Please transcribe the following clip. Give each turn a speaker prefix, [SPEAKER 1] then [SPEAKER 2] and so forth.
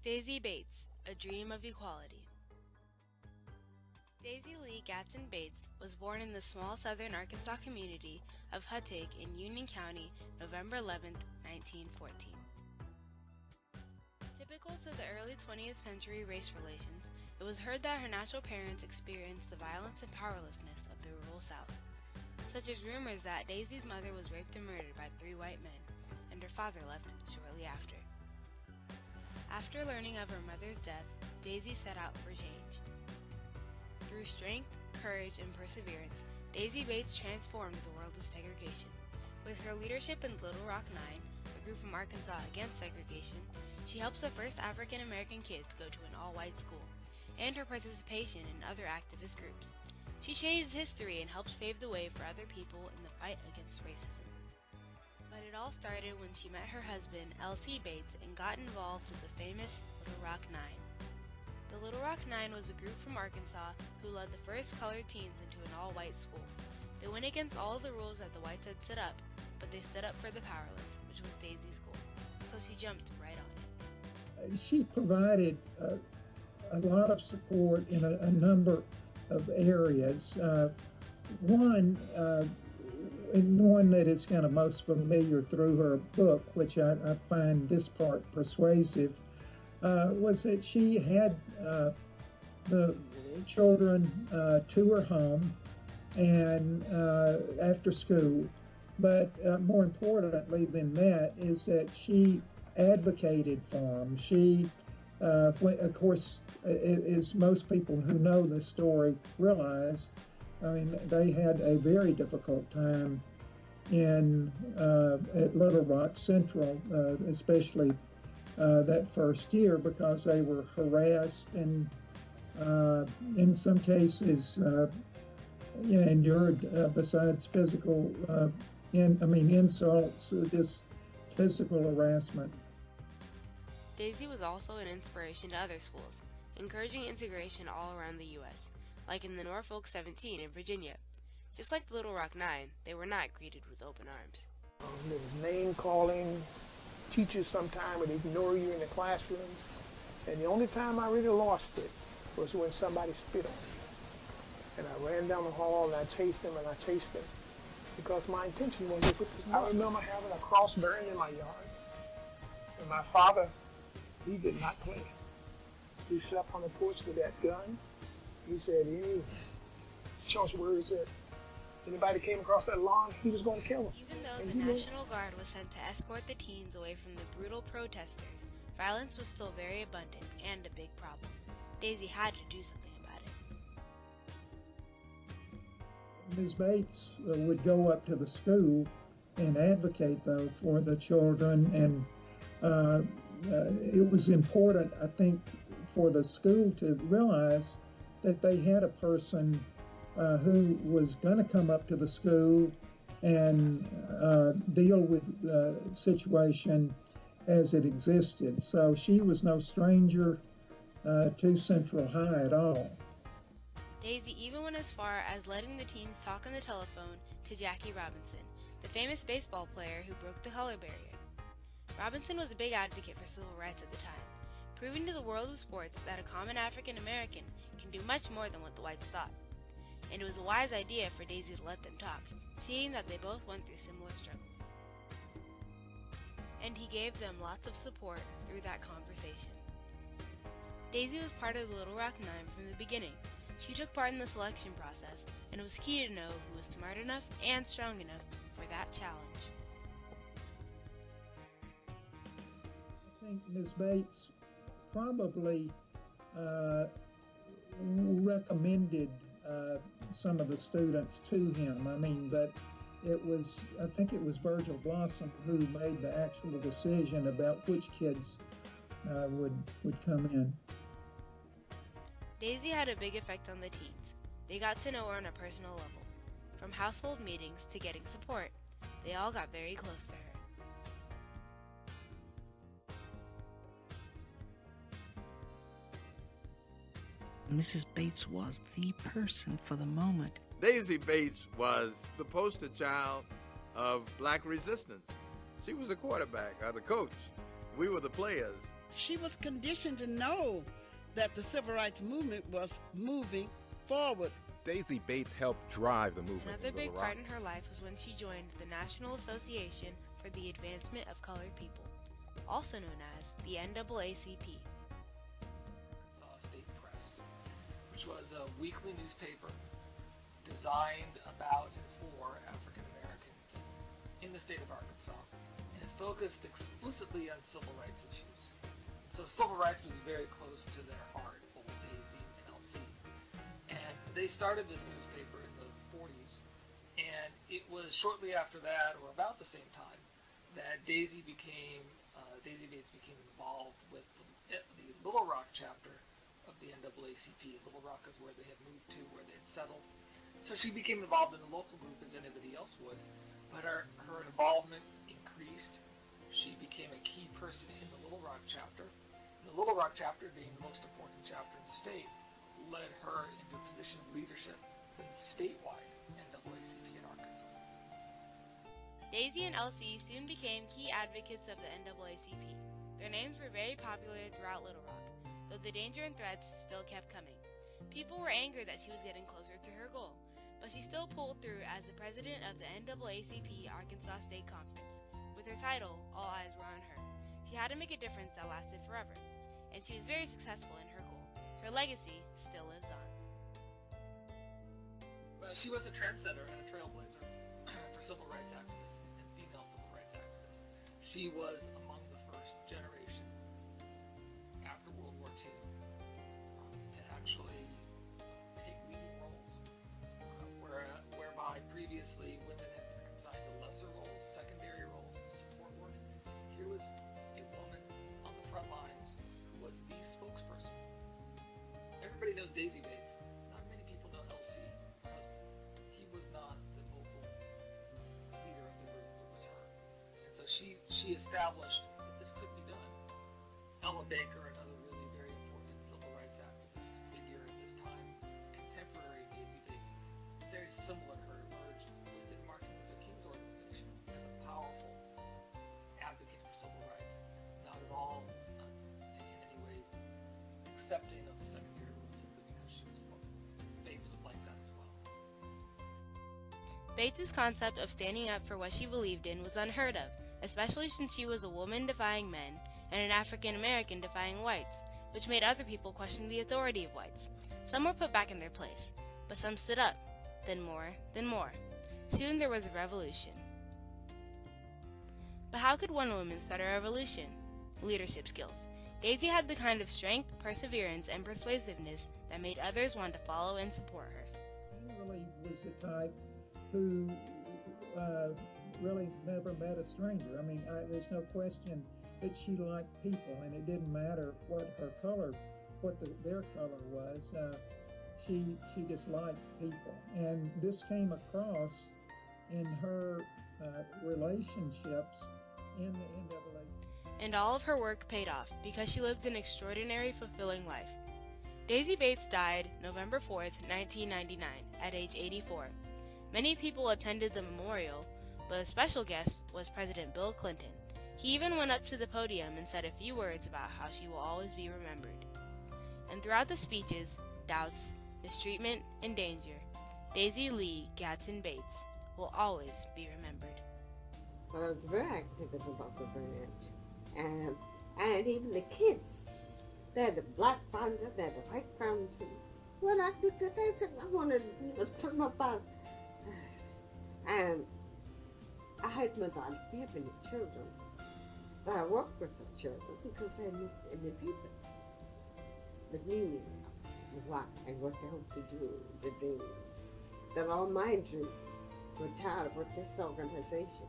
[SPEAKER 1] Daisy Bates, A Dream of Equality. Daisy Lee Gatson Bates was born in the small southern Arkansas community of Huttig in Union County, November 11, 1914. Typical to the early 20th century race relations, it was heard that her natural parents experienced the violence and powerlessness of the rural South, such as rumors that Daisy's mother was raped and murdered by 3 white men, and her father left shortly after. After learning of her mother's death, Daisy set out for change. Through strength, courage, and perseverance, Daisy Bates transformed the world of segregation. With her leadership in Little Rock 9, a group from Arkansas against segregation, she helps the first African American kids go to an all-white school, and her participation in other activist groups. She changes history and helps pave the way for other people in the fight against racism. But it all started when she met her husband, L.C. Bates, and got involved with the famous Little Rock 9. The Little Rock 9 was a group from Arkansas who led the first colored teens into an all-white school. They went against all of the rules that the whites had set up, but they stood up for the powerless, which was Daisy's goal. So she jumped right on it.
[SPEAKER 2] She provided a lot of support in a number of areas. One that is kind of most familiar through her book, which I find this part persuasive, was that she had the children to her home and after school. But more importantly than that is that she advocated for them. She, of course, as most people who know this story realize, I mean, they had a very difficult time at Little Rock Central, especially that first year, because they were harassed and in some cases endured, besides physical, insults, this physical harassment.
[SPEAKER 1] Daisy was also an inspiration to other schools, encouraging integration all around the U.S., like in the Norfolk 17 in Virginia. Just like the Little Rock 9, they were not greeted with open arms.
[SPEAKER 3] There was name-calling. Teachers sometimes would ignore you in the classrooms. And the only time I really lost it was when somebody spit on me. And I ran down the hall and I chased them and I chased them. Because my intention was to put this. I remember having a cross burned in my yard. And my father, he did not play. He slept on the porch with that gun. He said, any church words that anybody came across that lawn, he was going to kill them.
[SPEAKER 1] Even though the National Guard was sent to escort the teens away from the brutal protesters, violence was still very abundant and a big problem. Daisy had to do something about it.
[SPEAKER 2] Ms. Bates would go up to the school and advocate, though, for the children, and it was important, I think, for the school to realize that they had a person who was going to come up to the school and deal with the situation as it existed. So she was no stranger to Central High at all.
[SPEAKER 1] Daisy even went as far as letting the teens talk on the telephone to Jackie Robinson, the famous baseball player who broke the color barrier. Robinson was a big advocate for civil rights at the time, proving to the world of sports that a common African American can do much more than what the whites thought. And it was a wise idea for Daisy to let them talk, seeing that they both went through similar struggles. And he gave them lots of support through that conversation. Daisy was part of the Little Rock 9 from the beginning. She took part in the selection process, and it was key to know who was smart enough and strong enough for that challenge.
[SPEAKER 2] I think Ms. Bates probably recommended some of the students to him. I mean, but I think it was Virgil Blossom who made the actual decision about which kids would come in.
[SPEAKER 1] Daisy had a big effect on the teens. They got to know her on a personal level. From household meetings to getting support, they all got very close to her.
[SPEAKER 4] Mrs. Bates was the person for the moment.
[SPEAKER 5] Daisy Bates was the poster child of black resistance. She was the quarterback, the coach. We were the players.
[SPEAKER 4] She was conditioned to know that the civil rights movement was moving forward.
[SPEAKER 6] Daisy Bates helped drive the movement.
[SPEAKER 1] Another big part in her life was when she joined the National Association for the Advancement of Colored People, also known as the NAACP.
[SPEAKER 7] Arkansas State Press, which was a weekly newspaper designed about and for African Americans in the state of Arkansas, and it focused explicitly on civil rights issues. So civil rights was very close to their heart, both Daisy and Elsie. And they started this newspaper in the 40s, and it was shortly after that, or about the same time, that Daisy Bates became involved with the Little Rock chapter of the NAACP. Little Rock is where they had moved to, where they had settled. So she became involved in the local group as anybody else would, but her involvement increased. She became a key person in the Little Rock chapter. And the Little Rock chapter, being the most important chapter in the state, led her into a position of leadership in the statewide NAACP in Arkansas.
[SPEAKER 1] Daisy and Elsie soon became key advocates of the NAACP. Their names were very popular throughout Little Rock, though the danger and threats still kept coming. People were angered that she was getting closer to her goal, but she still pulled through as the president of the NAACP Arkansas State Conference. With her title, all eyes were on her. She had to make a difference that lasted forever, and she was very successful in her goal. Her legacy still lives on.
[SPEAKER 7] Well, she was a trendsetter and a trailblazer for civil rights activists and female civil rights activists. She was among the first generation after World War II to actually take leading roles, whereby previously women had been consigned to lesser roles, secondary roles, support work. Here was a woman on the front lines who was the spokesperson. Everybody knows Daisy Bates. Not many people know Elsie, her husband. He was not the vocal leader of the group. It was her. And so she established that this could be done. Ella Baker, another really very important civil rights activist figure at this time, contemporary Daisy Bates, very similar to her, emerged within Martin Luther King's organization as a powerful advocate for civil rights, not at all in any ways accepting of the secondary rules simply because she was a woman. Bates was like that as well.
[SPEAKER 1] Bates's concept of standing up for what she believed in was unheard of, especially since she was a woman defying men and an African American defying whites, which made other people question the authority of whites. Some were put back in their place, but some stood up. Then more, then more. Soon there was a revolution. But how could one woman start a revolution? Leadership skills. Daisy had the kind of strength, perseverance, and persuasiveness that made others want to follow and support her.
[SPEAKER 2] She really was the type who really never met a stranger. I mean, there's no question that she liked people, and it didn't matter what her color, their color was. She just liked people, and this came across in her relationships in the NAACP.
[SPEAKER 1] And all of her work paid off because she lived an extraordinary, fulfilling life. Daisy Bates died November 4th, 1999, at age 84. Many people attended the memorial, but a special guest was President Bill Clinton. He even went up to the podium and said a few words about how she will always be remembered. And throughout the speeches, doubts, mistreatment, and danger, Daisy Lee Gadsden Bates will always be remembered.
[SPEAKER 8] Well, I was very active in the Buffalo branch, and even the kids. They had the black founder, they had the white founder too. When I did that, I said, I wanted to put my body. And I had my daughter have any children, but I worked with the children because I knew the people, the meaning of why and what they hope to do, the dreams. That all my dreams were tied with this organization.